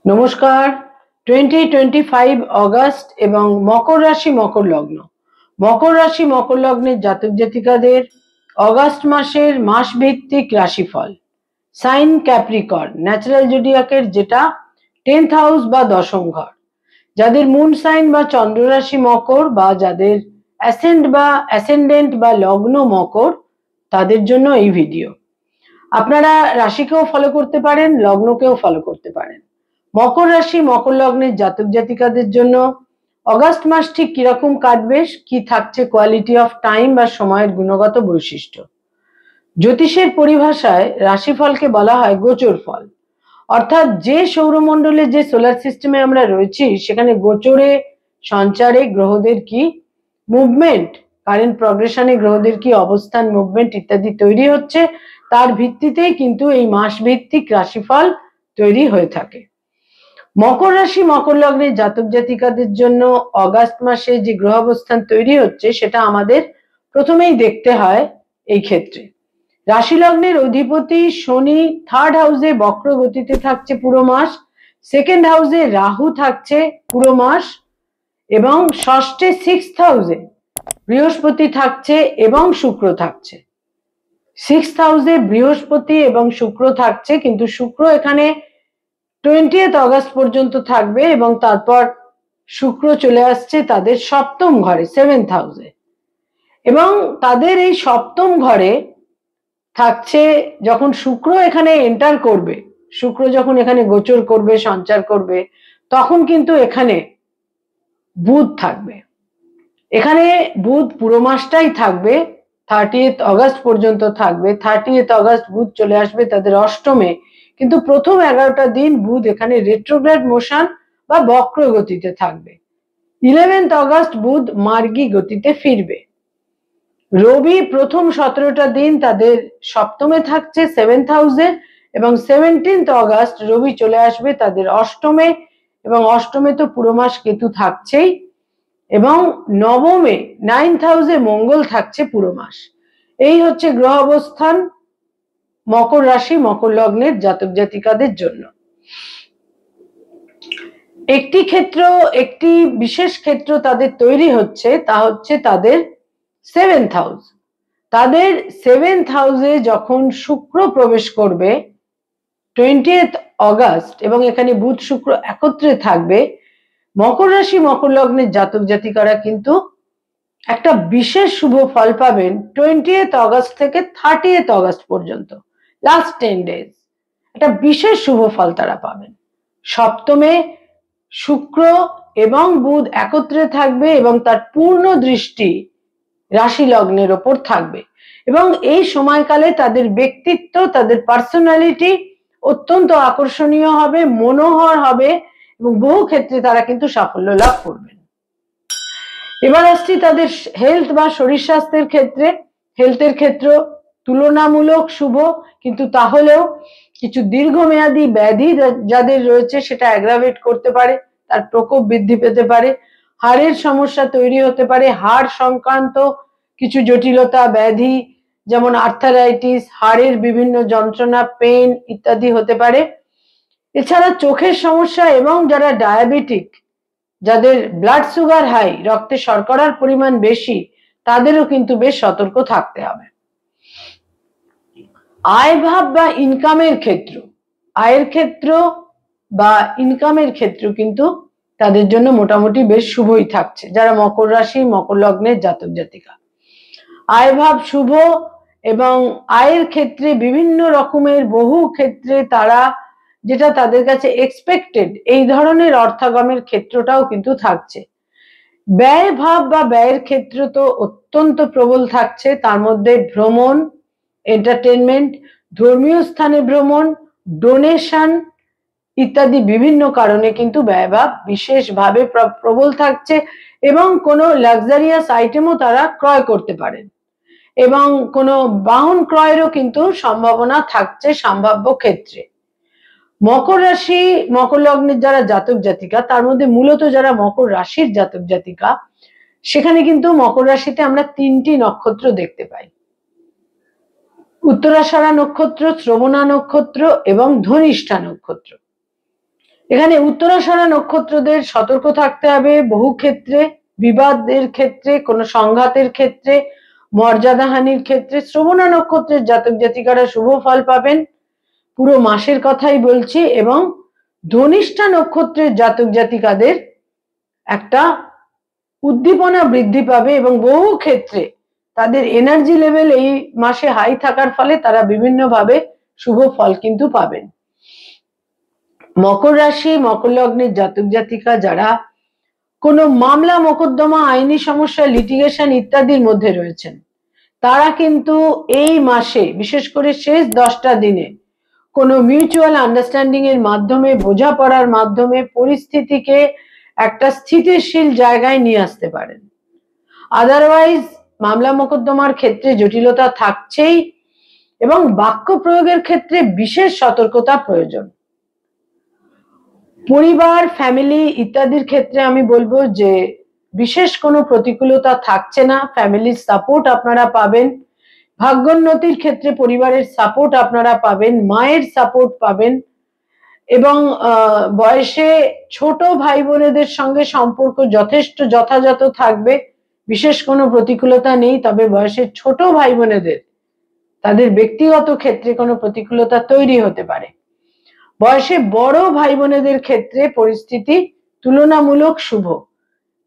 নমস্কার। 2025 অগস্ট এবং মকর রাশি মকর লগ্ন। মকর রাশি মকর লগ্নের জাতক জাতিকাদের অগস্ট মাসের মাসভিত্তিক রাশিফল। সাইন ক্যাপ্রিকর্ন, ন্যাচারাল জোডিয়াকের যেটা 10th হাউস বা দশম ঘর। যাদের মুন সাইন বা চন্দ্র রাশি মকর বা যাদের অ্যাসেন্ডেন্ট বা লগ্ন মকর, তাদের জন্য এই ভিডিও। আপনারা রাশিকেও ফলো করতে পারেন, লগ্নকেও ফলো করতে পারেন। মকর রাশি মকর লগ্নের জাতক জাতিকাদের জন্য অগাস্ট মাস ঠিক কিরকম কাটবে, কি থাকছে কোয়ালিটি অফ টাইম বা সময়ের গুণগত বৈশিষ্ট্য। জ্যোতিষের পরিভাষায় রাশিফলকে বলা হয় গোচর ফল, অর্থাৎ যে সৌরমণ্ডলে যে সোলার সিস্টেমে আমরা রয়েছি সেখানে গোচরে সঞ্চারে গ্রহদের কি মুভমেন্ট, কারেন্ট প্রগ্রেশনে গ্রহদের কি অবস্থান, মুভমেন্ট ইত্যাদি তৈরি হচ্ছে, তার ভিত্তিতেই কিন্তু এই মাস ভিত্তিক রাশিফল তৈরি হয়ে থাকে। মকর রাশি মকর লগ্নের জাতক জাতিকাদের জন্য অগাস্ট মাসে যে গ্রহ অবস্থান তৈরি হচ্ছে সেটা আমাদের প্রথমেই দেখতে হয়। এই ক্ষেত্রে রাশি লগ্নের অধিপতি শনি 3rd হাউসে বক্র গতিতে থাকছে পুরো মাস, 2nd হাউসে রাহু থাকছে পুরো মাস, এবং ষষ্ঠে 6th হাউসে বৃহস্পতি থাকছে এবং শুক্র থাকছে। 6th হাউসে বৃহস্পতি এবং শুক্র থাকছে, কিন্তু শুক্র এখানে 20th অগস্ট পর্যন্ত থাকবে এবং তারপর শুক্র চলে আসছে তাদের সপ্তম ঘরে 7th হাউসে, এবং তাদের এই সপ্তম ঘরে থাকছে যখন শুক্র এখানে এন্টার করবে, শুক্র যখন এখানে গোচর করবে সঞ্চার করবে, তখন কিন্তু এখানে বুধ থাকবে। এখানে বুধ পুরো মাসটাই থাকবে, 30th অগস্ট পর্যন্ত থাকবে। 30th অগস্ট বুধ চলে আসবে তাদের অষ্টমে, কিন্তু প্রথম 11টা দিন বুধ এখানে রেট্রোগ্রেড মোশন বা বক্র গতিতে থাকবে। 11th অগস্ট বুধ মার্গী গতিতে ফিরবে। রবি প্রথম 17টা দিন তাদের সপ্তমে থাকছে 7th হাউসে, এবং 17th অগস্ট রবি চলে আসবে তাদের অষ্টমে, এবং অষ্টমে তো পুরো মাস কেতু থাকছেই, এবং নবমে 9th হাউসে মঙ্গল থাকছে পুরো মাস। এই হচ্ছে গ্রহ অবস্থান মকর রাশি মকর লগ্নের জাতক জাতিকাদের জন্য। একটি বিশেষ ক্ষেত্র তাদের তৈরি হচ্ছে, তা হচ্ছে তাদের 7th হাউস। তাদের 7th হাউসে যখন শুক্র প্রবেশ করবে 20th অগস্ট, এবং এখানে বুধ শুক্র একত্রে থাকবে, মকর রাশি মকর লগ্নের জাতক জাতিকারা কিন্তু একটা বিশেষ শুভ ফল পাবেন 20th অগস্ট থেকে 30th অগস্ট পর্যন্ত। লাস্ট 10 ডেজ একটা বিশেষ শুভ ফল তারা পাবেন। সপ্তমে শুক্র এবং বুধ একত্রে থাকবে এবং তার পূর্ণ দৃষ্টি রাশি লগ্নের ওপর থাকবে, এবং এই সময়কালে তাদের ব্যক্তিত্ব, তাদের পার্সোনালিটি অত্যন্ত আকর্ষণীয় হবে, মনোহর হবে, এবং বহু ক্ষেত্রে তারা কিন্তু সাফল্য লাভ করবেন। এবার আসছি তাদের হেলথ বা শরীর স্বাস্থ্যের ক্ষেত্রে। হেলথের ক্ষেত্র তুলনামূলক শুভ, কিন্তু তাহলেও কিছু দীর্ঘমেয়াদী ব্যাধি যাদের রয়েছে সেটা অ্যাগ্রাভেট করতে পারে, তার প্রকোপ বৃদ্ধি পেতে পারে, হাড়ের সমস্যা তৈরি হতে পারে, হাড় সংক্রান্ত কিছু জটিলতা ব্যাধি যেমন আর্থারাইটিস, হাড়ের বিভিন্ন যন্ত্রণা, পেন ইত্যাদি হতে পারে। এছাড়া চোখের সমস্যা, এবং যারা ডায়াবেটিক, যাদের ব্লাড সুগার হাই, রক্তে শর্করার পরিমাণ বেশি, তাদেরও কিন্তু বেশ সতর্ক থাকতে হবে। আয় ভাব বা ইনকামের ক্ষেত্র, আয়ের ক্ষেত্র বা ইনকামের ক্ষেত্র কিন্তু তাদের জন্য মোটামুটি বেশ শুভই থাকছে যারা মকর রাশি মকর লগ্নের জাতক জাতিকা। আয় ভাব শুভ, এবং আয়ের ক্ষেত্রে বিভিন্ন রকমের বহু ক্ষেত্রে তারা যেটা তাদের কাছে এক্সপেক্টেড এই ধরনের অর্থাগমের ক্ষেত্রটাও কিন্তু থাকছে। ব্যয় ভাব বা ব্যয়ের ক্ষেত্র তো অত্যন্ত প্রবল থাকছে, তার মধ্যে ভ্রমণ, এন্টারটেনমেন্ট, ধর্মীয় স্থানে ভ্রমণ, ডোনেশন ইত্যাদি বিভিন্ন কারণে কিন্তু ব্যয়ভাব বিশেষভাবে প্রবল থাকছে, এবং কোনো লাক্সারিয়াস আইটেমও তারা ক্রয় করতে পারেন, এবং কোনো বাহন ক্রয়েরও কিন্তু সম্ভাবনা থাকছে সম্ভাব্য ক্ষেত্রে। মকর রাশি মকর লগ্নের যারা জাতক জাতিকা, তার মধ্যে মূলত যারা মকর রাশির জাতক জাতিকা, সেখানে কিন্তু মকর রাশিতে আমরা 3টি নক্ষত্র দেখতে পাই: উত্তরাষাঢ়া নক্ষত্র, শ্রবণা নক্ষত্র এবং ধনিষ্ঠা নক্ষত্র। এখানে উত্তরাষাঢ়া নক্ষত্রদের সতর্ক থাকতে হবে বহু ক্ষেত্রে, বিবাদের ক্ষেত্রে, কোনো সংঘাতের ক্ষেত্রে, মর্যাদাহানির ক্ষেত্রে। শ্রবণা নক্ষত্রের জাতক জাতিকারা শুভ ফল পাবেন, পুরো মাসের কথাই বলছি। এবং ধনিষ্ঠা নক্ষত্রের জাতক জাতিকাদের একটা উদ্দীপনা বৃদ্ধি পাবে এবং বহু ক্ষেত্রে তাদের এনার্জি লেভেল এই মাসে হাই থাকার ফলে তারা বিভিন্নভাবে শুভ ফল কিন্তু পাবেন। মকর রাশি মকর লগ্নের জাতক জাতিকা যারা কোনো মামলা মোকদ্দমা, আইনি সমস্যা, লিটিগেশন ইত্যাদির মধ্যে রয়েছেন, তারা কিন্তু এই মাসে বিশেষ করে শেষ 10টা দিনে কোনো মিউচুয়াল আন্ডারস্ট্যান্ডিং এর মাধ্যমে, বোঝাপড়ার মাধ্যমে পরিস্থিতিকে একটা স্থিতিশীল জায়গায় নিয়ে আসতে পারেন। আদারওয়াইজ মামলা মোকদ্দমার ক্ষেত্রে জটিলতা থাকছেই এবং বাক্য প্রয়োগের ক্ষেত্রে বিশেষ সতর্কতা প্রয়োজন। পরিবার, ফ্যামিলি ইত্যাদির ক্ষেত্রে আমি বলবো যে বিশেষ কোনো প্রতিকূলতা থাকছে না, ফ্যামিলির সাপোর্ট আপনারা পাবেন। ভাগ্যোন্নতির ক্ষেত্রে পরিবারের সাপোর্ট আপনারা পাবেন, মায়ের সাপোর্ট পাবেন এবং বয়সে ছোট ভাই বোনেদের সঙ্গে সম্পর্ক যথেষ্ট যথাযথ থাকবে, বিশেষ কোনো প্রতিকূলতা নেই। তবে বয়সের ছোট ভাই বোনেদের তাদের ব্যক্তিগত ক্ষেত্রে কোনো প্রতিকূলতা তৈরি হতে পারে। বয়সে বড় ভাই বোনেদের ক্ষেত্রে পরিস্থিতি তুলনামূলক শুভ।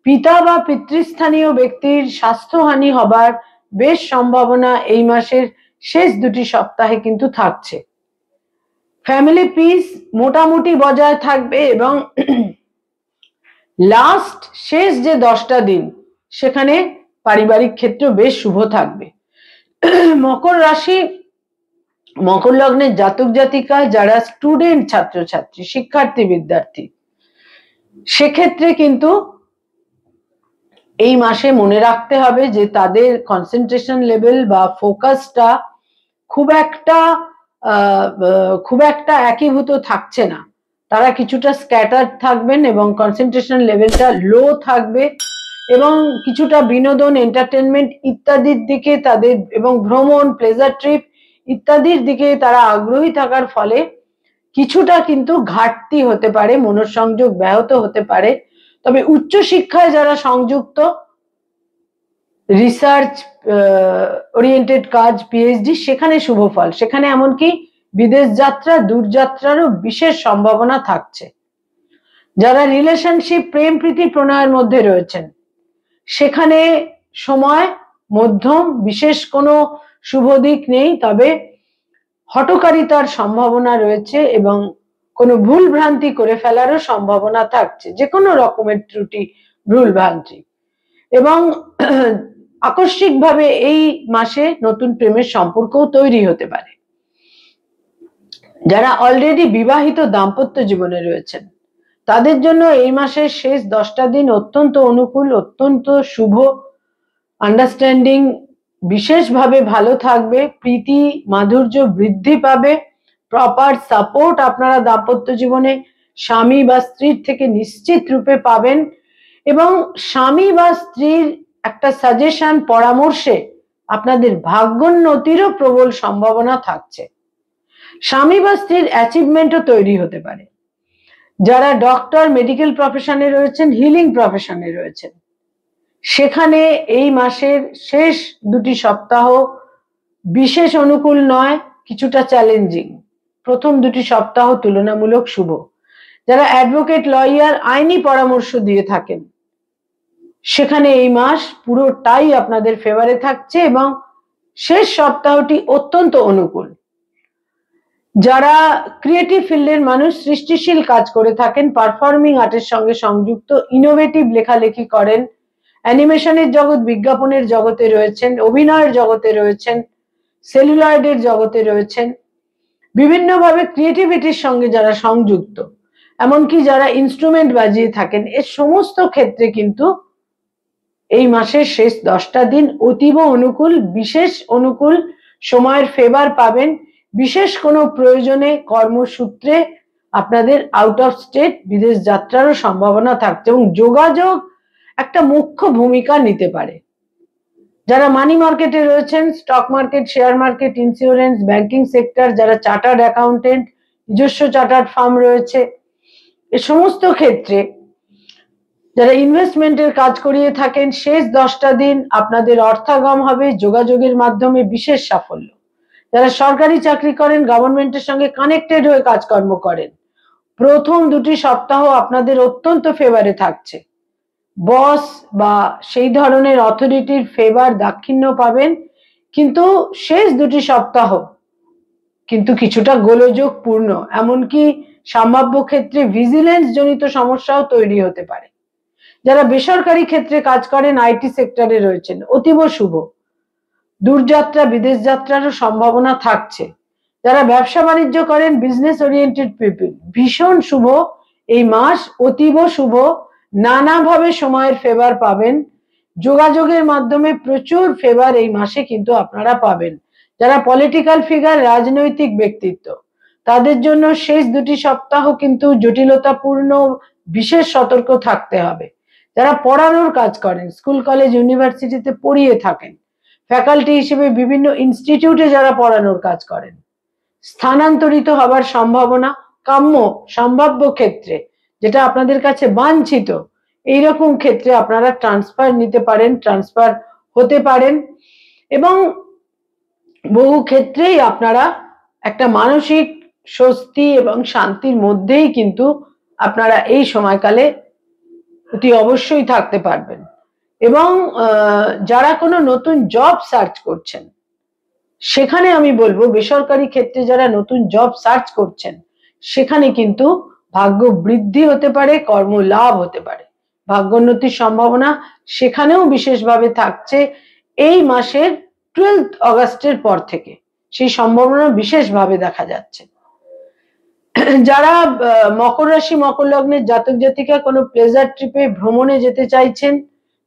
পিতা বা পিতৃস্থানীয় ব্যক্তির স্বাস্থ্যহানি হবার বেশ সম্ভাবনা এই মাসের শেষ 2টি সপ্তাহে কিন্তু থাকছে। ফ্যামিলি পিস মোটামুটি বজায় থাকবে এবং লাস্ট শেষ যে 10টা দিন সেখানে পারিবারিক ক্ষেত্র বেশ শুভ থাকবে। মকর রাশি মকর লগ্নের জাতক জাতিকা যারা স্টুডেন্ট, ছাত্রছাত্রী, শিক্ষার্থী, বিদ্যার্থী, সেক্ষেত্রে কিন্তু এই মাসে মনে রাখতে হবে যে তাদের কনসেন্ট্রেশন লেভেল বা ফোকাসটা খুব একটা একীভূত থাকছে না। তারা কিছুটা স্ক্যাটার্ড থাকবেন এবং কনসেন্ট্রেশন লেভেলটা লো থাকবে এবং কিছুটা বিনোদন, এন্টারটেনমেন্ট ইত্যাদির দিকে তাদের এবং ভ্রমণ, প্লেজার ট্রিপ ইত্যাদির দিকে তারা আগ্রহী থাকার ফলে কিছুটা কিন্তু ঘাটতি হতে পারে, মনোসংযোগ ব্যাহত হতে পারে। তবে উচ্চশিক্ষায় যারা সংযুক্ত, রিসার্চ ওরিয়েন্টেড কাজ, পিএইচডি, সেখানে শুভ ফল, সেখানে এমনকি বিদেশ যাত্রা, দূরযাত্রারও বিশেষ সম্ভাবনা থাকছে। যারা রিলেশনশিপ, প্রেম প্রীতি প্রণয়ের মধ্যে রয়েছেন, সেখানে সময় মধ্যম, বিশেষ কোনো শুভ দিক নেই। তবে হঠকারিতার সম্ভাবনা রয়েছে এবং কোনো ভুল ভ্রান্তি করে ফেলারও সম্ভাবনা থাকছে, যে কোনো রকমের ত্রুটি, ভুল ভ্রান্তি। এবং আকস্মিকভাবে এই মাসে নতুন প্রেমের সম্পর্কও তৈরি হতে পারে। যারা অলরেডি বিবাহিত দাম্পত্য জীবনে রয়েছেন, তাদের জন্য এই মাসের শেষ 10টা দিন অত্যন্ত অনুকূল, অত্যন্ত শুভ। আন্ডারস্ট্যান্ডিং বিশেষভাবে ভালো থাকবে, প্রীতি মাধুর্য বৃদ্ধি পাবে, প্রপার সাপোর্ট আপনারা দাম্পত্য জীবনে স্বামী বা স্ত্রীর থেকে নিশ্চিত রূপে পাবেন এবং স্বামী বা স্ত্রীর একটা সাজেশন, পরামর্শে আপনাদের ভাগ্যোন্নতিরও প্রবল সম্ভাবনা থাকছে। স্বামী বা স্ত্রীর অ্যাচিভমেন্টও তৈরি হতে পারে। যারা ডক্টর, মেডিকেল প্রফেশনে রয়েছেন, হিলিং প্রফেশনে রয়েছেন, সেখানে এই মাসের শেষ 2টি সপ্তাহ বিশেষ অনুকূল নয়, কিছুটা চ্যালেঞ্জিং। প্রথম 2টি সপ্তাহ তুলনামূলক শুভ। যারা অ্যাডভোকেট, লয়ার, আইনি পরামর্শ দিয়ে থাকেন, সেখানে এই মাস পুরোটাই আপনাদের ফেভারে থাকছে এবং শেষ সপ্তাহটি অত্যন্ত অনুকূল। যারা ক্রিয়েটিভ ফিল্ডের মানুষ, সৃষ্টিশীল কাজ করে থাকেন, পারফর্মিং আর্টের সঙ্গে সংযুক্ত, ইনোভেটিভ লেখালেখি করেন, অ্যানিমেশনের জগৎ, বিজ্ঞাপনের জগতে রয়েছেন, অভিনয়ের জগতে রয়েছেন, সেলুলয়েডের জগতে রয়েছেন, বিভিন্নভাবে ক্রিয়েটিভিটির সঙ্গে যারা সংযুক্ত, এমনকি যারা ইনস্ট্রুমেন্ট বাজিয়ে থাকেন, এর সমস্ত ক্ষেত্রে কিন্তু এই মাসের শেষ 10টা দিন অতীব অনুকূল, বিশেষ অনুকূল সময়ের ফেভার পাবেন। বিশেষ কোনো প্রয়োজনে, কর্মসূত্রে আপনাদের আউট অফ স্টেট, বিদেশ যাত্রারও সম্ভাবনা থাকছে এবং যোগাযোগ একটা মুখ্য ভূমিকা নিতে পারে। যারা মানি মার্কেটে রয়েছেন, stock market, share market, insurance, banking sector, যারা চার্টার্ড অ্যাকাউন্টেন্ট, নিজস্ব চার্টার্ড ফার্ম রয়েছে, এ সমস্ত ক্ষেত্রে যারা ইনভেস্টমেন্টের কাজ করিয়ে থাকেন, শেষ 10টা দিন আপনাদের অর্থাগম হবে, যোগাযোগের মাধ্যমে বিশেষ সাফল্য। যারা সরকারি চাকরি করেন, গভর্নমেন্টের সঙ্গে কানেক্টেড হয়ে কাজকর্ম করেন, প্রথম 2টি সপ্তাহ আপনাদের অত্যন্ত ফেভারে থাকছে। বস বা সেই ধরনের অথরিটির ফেভার দাক্ষিণ্য পাবেন, কিন্তু শেষ 2টি সপ্তাহ কিন্তু কিছুটা গোলযোগপূর্ণ, এমনকি সম্ভাব্য ক্ষেত্রে ভিজিলেন্স জনিত সমস্যাও তৈরি হতে পারে। যারা বেসরকারি ক্ষেত্রে কাজ করেন, আইটি সেক্টরে রয়েছেন, অতীব শুভ। দূরযাত্রা, বিদেশ যাত্রারও সম্ভাবনা থাকছে। যারা ব্যবসা বাণিজ্য করেন, বিজনেস ওরিয়েন্টেড পিপল, ভীষণ শুভ এই মাস, অতীব শুভ। নানাভাবে সময়ের ফেভার পাবেন, যোগাযোগের মাধ্যমে প্রচুর ফেভার এই মাসে কিন্তু আপনারা পাবেন। যারা পলিটিক্যাল ফিগার, রাজনৈতিক ব্যক্তিত্ব, তাদের জন্য শেষ 2টি সপ্তাহ কিন্তু জটিলতাপূর্ণ, বিশেষ সতর্ক থাকতে হবে। যারা পড়ানোর কাজ করেন, স্কুল কলেজ ইউনিভার্সিটিতে পড়িয়ে থাকেন, ফ্যাকাল্টি হিসেবে বিভিন্ন ইনস্টিটিউটে যারা পড়ানোর কাজ করেন, স্থানান্তরিত হবার সম্ভাবনা, কাম্য সম্ভাব্য ক্ষেত্রে যেটা আপনাদের কাছে বাঞ্ছিত, এইরকম ক্ষেত্রে আপনারা ট্রান্সফার নিতে পারেন, ট্রান্সফার হতে পারেন, এবং বহু ক্ষেত্রেই আপনারা একটা মানসিক স্বস্তি এবং শান্তির মধ্যেই কিন্তু আপনারা এই সময়কালে অতি অবশ্যই থাকতে পারবেন। এবং যারা কোনো নতুন জব সার্চ করছেন, সেখানে আমি বলবো, বেসরকারি ক্ষেত্রে যারা নতুন জব সার্চ করছেন, সেখানে কিন্তু ভাগ্য বৃদ্ধি হতে পারে, কর্ম লাভ হতে পারে, ভাগ্যোন্নতির সম্ভাবনা সেখানেও বিশেষভাবে থাকছে এই মাসের 12 অগাস্টের পর থেকে, সেই সম্ভাবনা বিশেষভাবে দেখা যাচ্ছে। যারা মকর রাশি মকর লগ্নের জাতক জাতিকা কোনো প্লেজার ট্রিপে ভ্রমণে যেতে চাইছেন,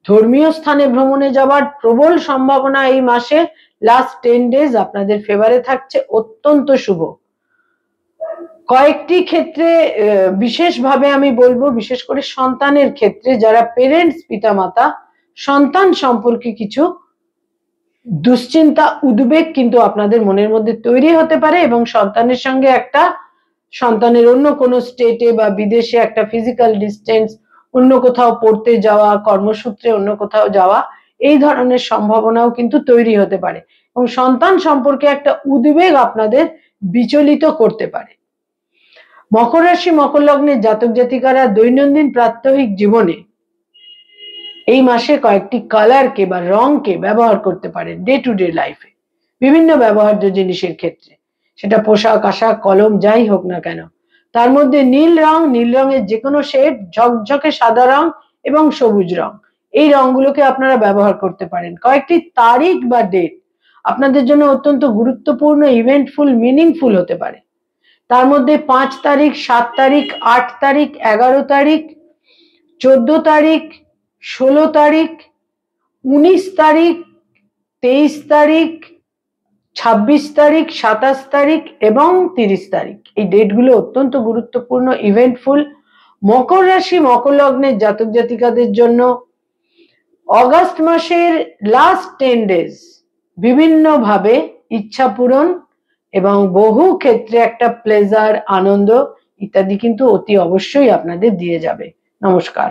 ধর্মীয় স্থানে ভ্রমণে যাওয়ার প্রবল সম্ভাবনা এই মাসে লাস্ট 10 ডেজ আপনাদের ফেভারে থাকছে, অত্যন্ত শুভ। কয়েকটি ক্ষেত্রে বিশেষভাবে আমি বলবো, বিশেষ করে সন্তানের ক্ষেত্রে, যারা পেরেন্টস, পিতামাতা, সন্তান সম্পর্কে কিছু দুশ্চিন্তা, উদ্বেগ কিন্তু আপনাদের মনের মধ্যে তৈরি হতে পারে, এবং সন্তানের সঙ্গে একটা, সন্তানের অন্য কোনো স্টেটে বা বিদেশে একটা ফিজিক্যাল ডিস্টেন্স, অন্য কোথাও পড়তে যাওয়া, কর্মসূত্রে অন্য কোথাও যাওয়া, এই ধরনের সম্ভাবনাও কিন্তু তৈরি হতে পারে, এবং সন্তান সম্পর্কে একটা উদ্বেগ আপনাদের বিচলিত করতে পারে। মকর রাশি মকর লগ্নের জাতক জাতিকারা দৈনন্দিন প্রাত্যহিক জীবনে এই মাসে কয়েকটি কালারকে বা রংকে ব্যবহার করতে পারেন ডে টু ডে লাইফে, বিভিন্ন ব্যবহার্য জিনিসের ক্ষেত্রে, সেটা পোশাক আশাক, কলম, যাই হোক না কেন। তার মধ্যে নীল রং, নীল রঙের যে কোনো শেড, ঝকঝকে সাদা রং এবং সবুজ রং, এই রংগুলোকে আপনারা ব্যবহার করতে পারেন। কয়েকটি তারিখ বা ডেট আপনাদের জন্য অত্যন্ত গুরুত্বপূর্ণ, ইভেন্টফুল, মিনিংফুল হতে পারে। তার মধ্যে 5 তারিখ, 7 তারিখ, 8 তারিখ, 11 তারিখ, 14 তারিখ, 16 তারিখ, 19 তারিখ, 23 তারিখ, 26 তারিখ, 27 তারিখ এবং 30 তারিখ, এই ডেটগুলো অত্যন্ত গুরুত্বপূর্ণ, ইভেন্টফুল। মকর রাশি মকর লগ্নের জাতক জাতিকাদের জন্য অগাস্ট মাসের লাস্ট 10 ডেজ বিভিন্নভাবে ইচ্ছা পূরণ এবং বহু ক্ষেত্রে একটা প্লেজার, আনন্দ ইত্যাদি কিন্তু অতি অবশ্যই আপনাদের দিয়ে যাবে। নমস্কার।